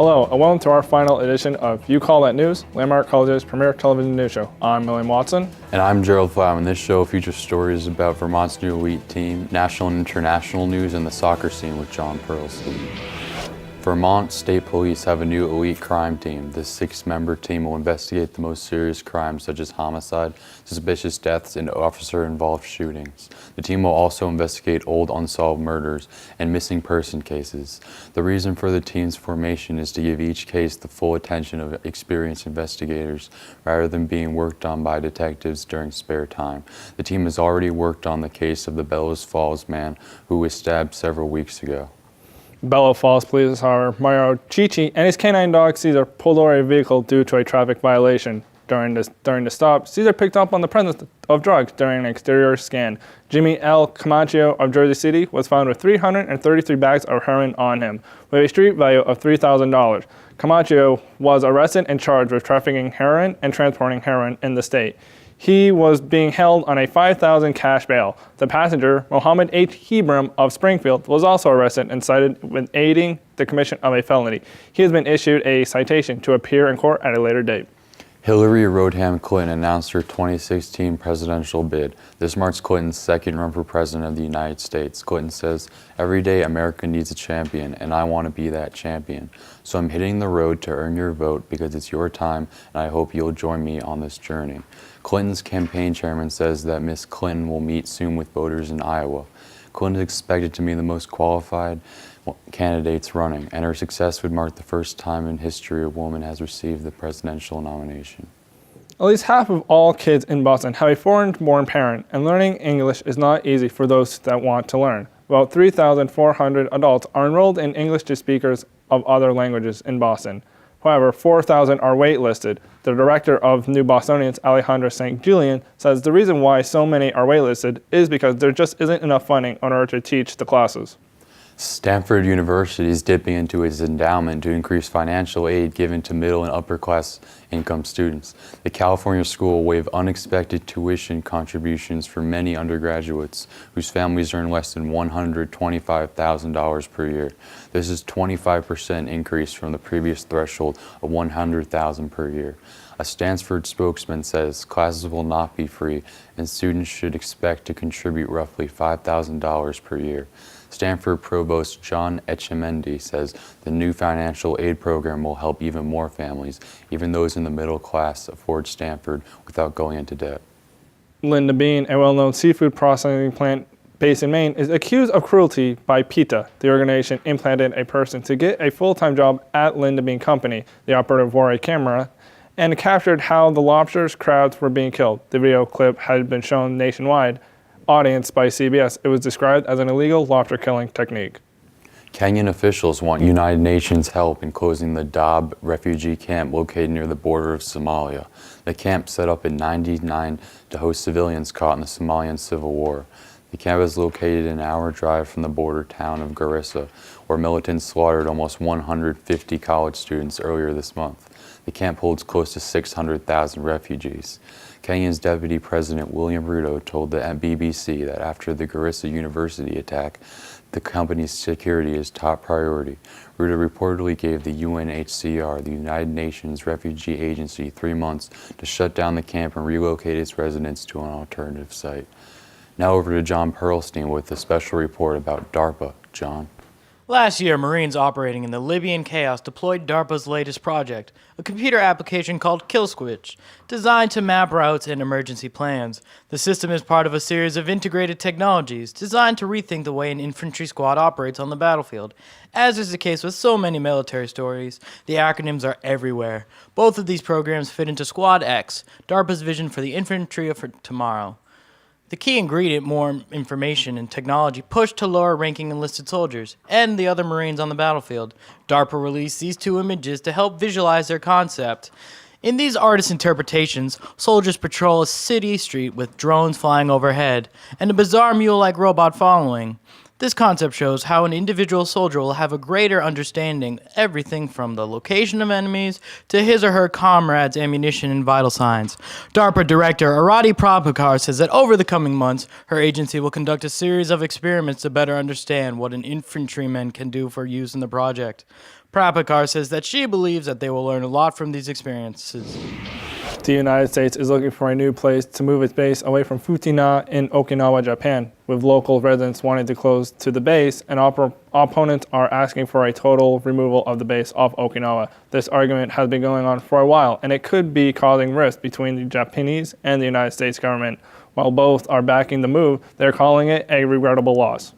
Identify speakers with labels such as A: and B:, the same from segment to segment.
A: Hello, and welcome to our final edition of You Call That News, Landmark College's premier television news show. I'm William Watson.
B: And I'm Gerald Flowman. This show features stories about Vermont's new elite team, national and international news, and the soccer scene with John Pearlstein. Vermont State Police have a new elite crime team. This 6-member team will investigate the most serious crimes such as homicide, suspicious deaths, and officer-involved shootings. The team will also investigate old unsolved murders and missing person cases. The reason for the team's formation is to give each case the full attention of experienced investigators rather than being worked on by detectives during spare time. The team has already worked on the case of the Bellows Falls man who was stabbed several weeks ago.
A: Bellows Falls Police are Mario Chichi and his canine dog Caesar pulled over a vehicle due to a traffic violation. During the stop, Caesar picked up on the presence of drugs during an exterior scan. Jimmy L. Camacho of Jersey City was found with 333 bags of heroin on him, with a street value of $3,000. Camacho was arrested and charged with trafficking heroin and transporting heroin in the state. He was being held on a $5,000 cash bail. The passenger, Mohammed H. Hebram of Springfield, was also arrested and cited with aiding the commission of a felony. He has been issued a citation to appear in court at a later date.
B: Hillary Rodham Clinton announced her 2016 presidential bid. This marks Clinton's second run for president of the United States. Clinton says, "Every day America needs a champion, and I want to be that champion. So I'm hitting the road to earn your vote because it's your time, and I hope you'll join me on this journey." Clinton's campaign chairman says that Ms. Clinton will meet soon with voters in Iowa. Clinton is expected to be the most qualified candidates running, and her success would mark the first time in history a woman has received the presidential nomination.
A: At least half of all kids in Boston have a foreign-born parent, and learning English is not easy for those that want to learn. About 3,400 adults are enrolled in English to speakers of other languages in Boston. However, 4,000 are waitlisted. The director of New Bostonians, Alejandra St. Julian, says the reason why so many are waitlisted is because there just isn't enough funding in order to teach the classes.
B: Stanford University is dipping into its endowment to increase financial aid given to middle and upper class income students. The California school will waive unexpected tuition contributions for many undergraduates whose families earn less than $125,000 per year. This is a 25% increase from the previous threshold of $100,000 per year. A Stanford spokesman says classes will not be free and students should expect to contribute roughly $5,000 per year. Stanford Provost John Etchemendy says the new financial aid program will help even more families, even those in the middle class, afford Stanford without going into debt.
A: Linda Bean, a well-known seafood processing plant based in Maine, is accused of cruelty by PETA. The organization implanted a person to get a full-time job at Linda Bean Company. The operative wore a camera and captured how the lobsters' crowds were being killed. The video clip had been shown nationwide audience by CBS. It was described as an illegal lobster killing technique.
B: Kenyan officials want United Nations help in closing the Dadaab refugee camp located near the border of Somalia. The camp set up in '99 to host civilians caught in the Somalian civil war. The camp is located an hour drive from the border town of Garissa, where militants slaughtered almost 150 college students earlier this month. The camp holds close to 600,000 refugees. Kenya's Deputy President William Ruto told the BBC that after the Garissa University attack, the company's security is top priority. Ruto reportedly gave the UNHCR, the United Nations Refugee Agency, 3 months to shut down the camp and relocate its residents to an alternative site. Now over to John Pearlstein with a special report about DARPA. John.
C: Last year, Marines operating in the Libyan chaos deployed DARPA's latest project, a computer application called KillSwitch, designed to map routes and emergency plans. The system is part of a series of integrated technologies designed to rethink the way an infantry squad operates on the battlefield. As is the case with so many military stories, the acronyms are everywhere. Both of these programs fit into Squad X, DARPA's vision for the infantry of tomorrow. The key ingredient, more information and technology, pushed to lower-ranking enlisted soldiers and the other Marines on the battlefield. DARPA released these 2 images to help visualize their concept. In these artist interpretations, soldiers patrol a city street with drones flying overhead and a bizarre mule-like robot following. This concept shows how an individual soldier will have a greater understanding of everything from the location of enemies to his or her comrades' ammunition and vital signs. DARPA Director Arati Prabhakar says that over the coming months, her agency will conduct a series of experiments to better understand what an infantryman can do for use in the project. Prabhakar says that she believes that they will learn a lot from these experiences.
A: The United States is looking for a new place to move its base away from Futina in Okinawa, Japan, with local residents wanting to close to the base, and opponents are asking for a total removal of the base off Okinawa. This argument has been going on for a while, and it could be causing rifts between the Japanese and the United States government. While both are backing the move, they're calling it a regrettable loss.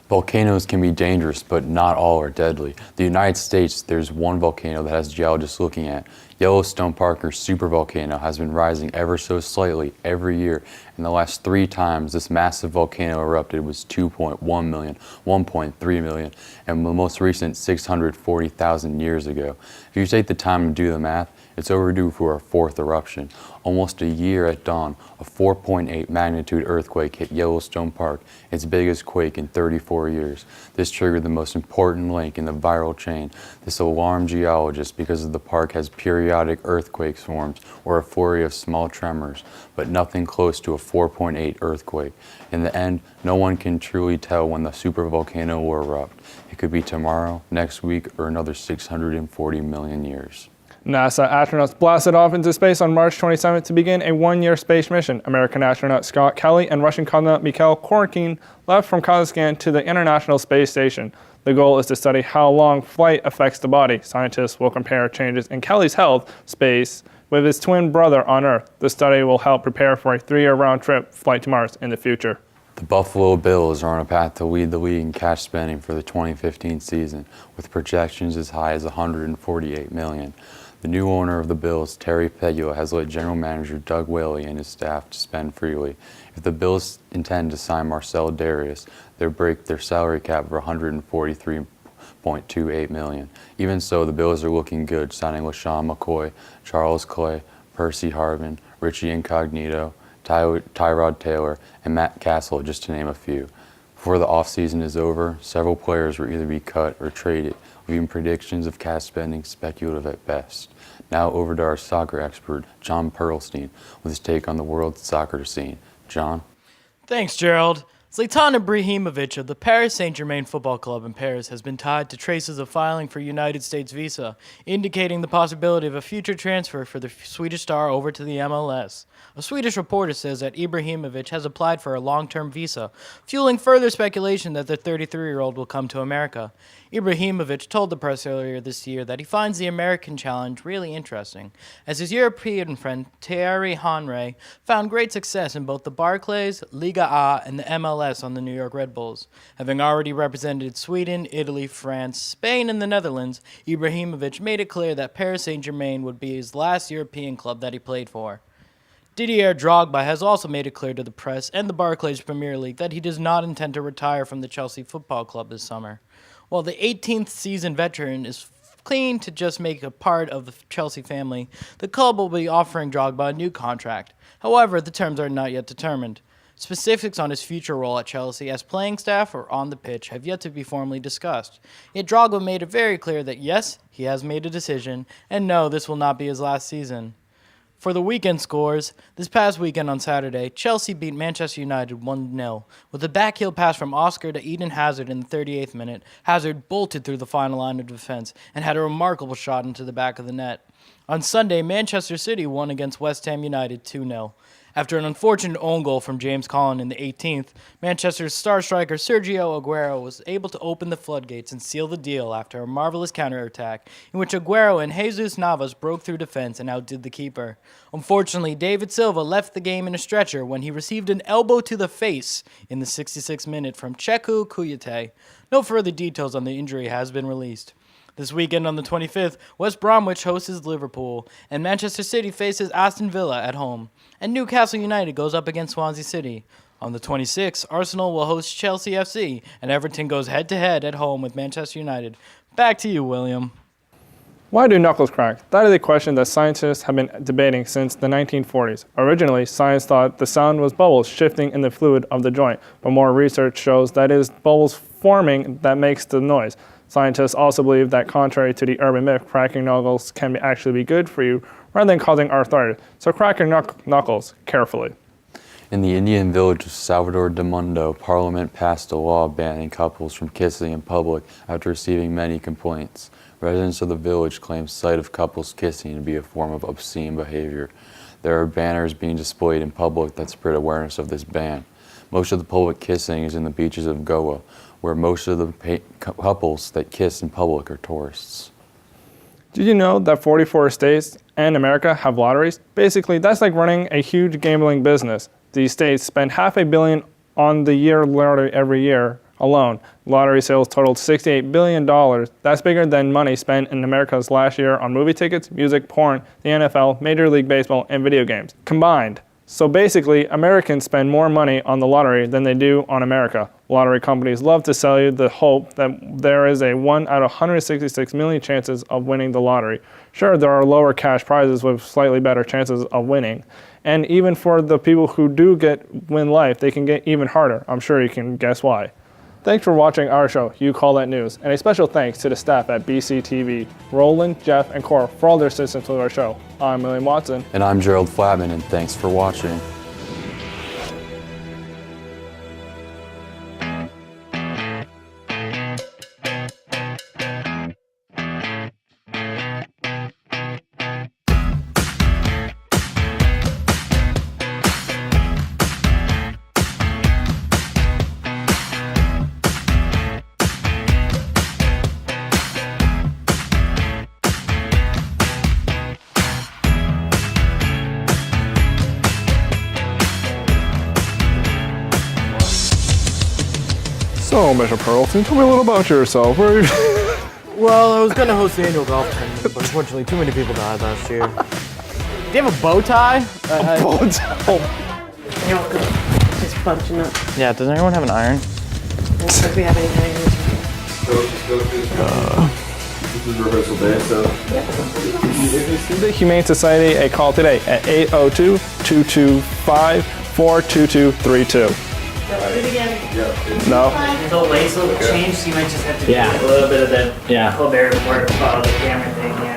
B: Volcanoes can be dangerous, but not all are deadly. The United States, there's one volcano that has geologists looking at. Yellowstone Parker's supervolcano has been rising ever so slightly every year, and the last 3 times this massive volcano erupted was 2.1 million, 1.3 million, and the most recent 640,000 years ago. If you take the time to do the math, it's overdue for a 4th eruption. Almost a year at dawn, a 4.8 magnitude earthquake hit Yellowstone Park, its biggest quake in 34 years. This triggered the most important link in the viral chain. This alarmed geologists because the park has periodic earthquake swarms or a flurry of small tremors, but nothing close to a 4.8 earthquake. In the end, no one can truly tell when the supervolcano will erupt. It could be tomorrow, next week, or another 640 million years.
A: NASA astronauts blasted off into space on March 27th to begin a 1-year space mission. American astronaut Scott Kelly and Russian cosmonaut Mikhail Korokin left from Kazakhstan to the International Space Station. The goal is to study how long flight affects the body. Scientists will compare changes in Kelly's health space with his twin brother on Earth. The study will help prepare for a 3-year round-trip flight to Mars in the future.
B: The Buffalo Bills are on a path to lead the league in cash spending for the 2015 season, with projections as high as $148 million. The new owner of the Bills, Terry Pegula, has let general manager Doug Whaley and his staff to spend freely. If the Bills intend to sign Marcel Darius, they'll break their salary cap for $143.28 million. Even so, the Bills are looking good, signing LaShawn McCoy, Charles Clay, Percy Harvin, Richie Incognito, Tyrod Taylor, and Matt Castle, just to name a few. Before the offseason is over, several players will either be cut or traded, leaving predictions of cash spending speculative at best. Now over to our soccer expert, John Perlstein, with his take on the world soccer scene. John?
C: Thanks, Gerald. Zlatan Ibrahimovic of the Paris Saint-Germain Football Club in Paris has been tied to traces of filing for United States visa, indicating the possibility of a future transfer for the Swedish star over to the MLS. A Swedish reporter says that Ibrahimovic has applied for a long-term visa, fueling further speculation that the 33-year-old will come to America. Ibrahimovic told the press earlier this year that he finds the American challenge really interesting, as his European friend Thierry Henry found great success in both the Barclays, Liga A, and the MLS on the New York Red Bulls. Having already represented Sweden, Italy, France, Spain, and the Netherlands, Ibrahimovic made it clear that Paris Saint-Germain would be his last European club that he played for. Didier Drogba has also made it clear to the press and the Barclays Premier League that he does not intend to retire from the Chelsea Football Club this summer. While the 18th season veteran is keen to just make a part of the Chelsea family, the club will be offering Drogba a new contract. However, the terms are not yet determined. Specifics on his future role at Chelsea as playing staff or on the pitch have yet to be formally discussed. Yet Drogba made it very clear that yes, he has made a decision, and no, this will not be his last season. For the weekend scores, this past weekend on Saturday, Chelsea beat Manchester United 1-0. With a backheel pass from Oscar to Eden Hazard in the 38th minute, Hazard bolted through the final line of defense and had a remarkable shot into the back of the net. On Sunday, Manchester City won against West Ham United 2-0. After an unfortunate own goal from James Collin in the 18th, Manchester's star striker Sergio Aguero was able to open the floodgates and seal the deal after a marvelous counterattack in which Aguero and Jesus Navas broke through defense and outdid the keeper. Unfortunately, David Silva left the game in a stretcher when he received an elbow to the face in the 66th minute from Cheku Kuyate. No further details on the injury has been released. This weekend on the 25th, West Bromwich hosts Liverpool, and Manchester City faces Aston Villa at home, and Newcastle United goes up against Swansea City. On the 26th, Arsenal will host Chelsea FC, and Everton goes head-to-head at home with Manchester United. Back to you, William.
A: Why do knuckles crack? That is a question that scientists have been debating since the 1940s. Originally, science thought the sound was bubbles shifting in the fluid of the joint, but more research shows that it is bubbles forming that makes the noise. Scientists also believe that contrary to the urban myth, cracking knuckles can actually be good for you rather than causing arthritis. So crack your knuckles carefully.
B: In the Indian village of Salvador de Mundo, Parliament passed a law banning couples from kissing in public after receiving many complaints. Residents of the village claim sight of couples kissing to be a form of obscene behavior. There are banners being displayed in public that spread awareness of this ban. Most of the public kissing is in the beaches of Goa, where most of the couples that kiss in public are tourists.
A: Did you know that 44 states and America have lotteries? Basically, that's like running a huge gambling business. These states spend $500 million on the year lottery every year alone. Lottery sales totaled $68 billion. That's bigger than money spent in America's last year on movie tickets, music, porn, the NFL, Major League Baseball, and video games combined. So basically, Americans spend more money on the lottery than they do on America. Lottery companies love to sell you the hope that there is a 1 out of 166 million chances of winning the lottery. Sure, there are lower cash prizes with slightly better chances of winning. And even for the people who do win life, they can get even harder. I'm sure you can guess why. Thanks for watching our show, You Call That News, and a special thanks to the staff at BCTV, Roland, Jeff, and Cora for all their assistance with our show. I'm William Watson.
B: And I'm Gerald Flatman, and thanks for watching.
A: So, Mr. Perlson, tell me a little about yourself. Where are you?
C: Well, I was gonna host the annual golf tournament, but unfortunately too many people died last year. Do you have a bow tie?
D: Just bunching up.
C: Yeah, does anyone have an iron?
D: I don't think we have any hangers.
E: This is rehearsal day, so.
A: Give the Humane Society a call today at 802-225-42232.
D: Do it again.
A: No?
F: The lace will change, so you might just have to do a little bit of the Colbert Report follow the camera thing, yeah.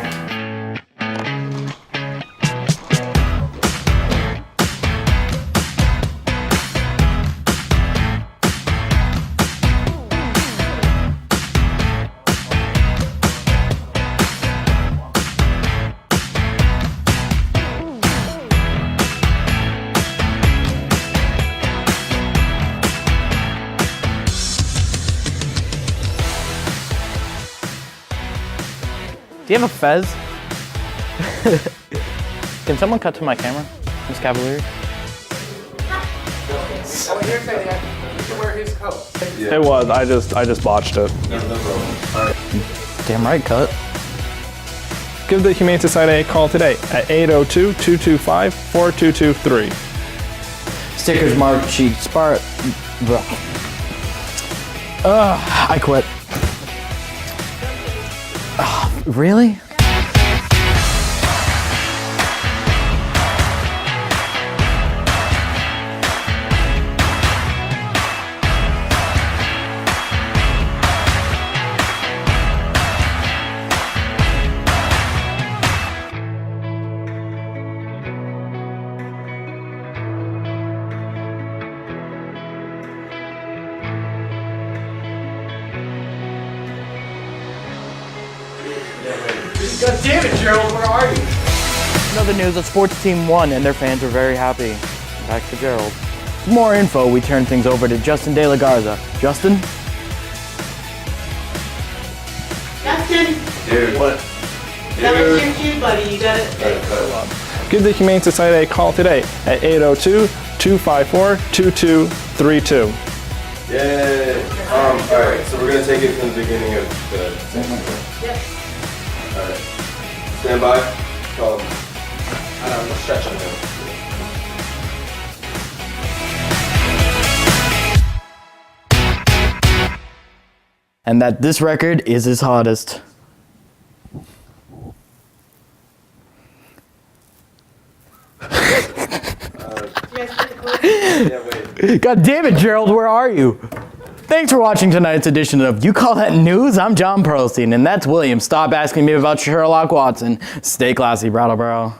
C: Do you have a fez? Can someone cut to my camera, Miss Cavalier?
G: Oh, here's the you can wear his coat.
A: Yeah. It was. I just botched it.
C: Damn right, cut.
A: Give the Humane Society a call today at 802-225-4223.
C: Stickers marked cheek spart. I quit. Really?
G: God damn it, Gerald, where are you?
C: Another news, the sports team won and their fans were very happy. Back to Gerald. For more info, we turn things over to Justin De La Garza. Justin?
D: Justin,
E: Dude, what?
D: that was your cue, buddy. You got it.
A: Give the Humane Society a call today at 802-254-2232.
E: Yay! Alright, so we're gonna take it from the beginning of the segment.
D: Yep.
E: Alright. Stand by. Call him. I'm stretching him.
C: And that this record is his hottest.
E: Yeah, wait.
C: God damn it, Gerald, where are you? Thanks for watching tonight's edition of You Call That News? I'm John Perlstein, and that's William. Stop asking me about Sherlock Watson. Stay classy, Brattleboro.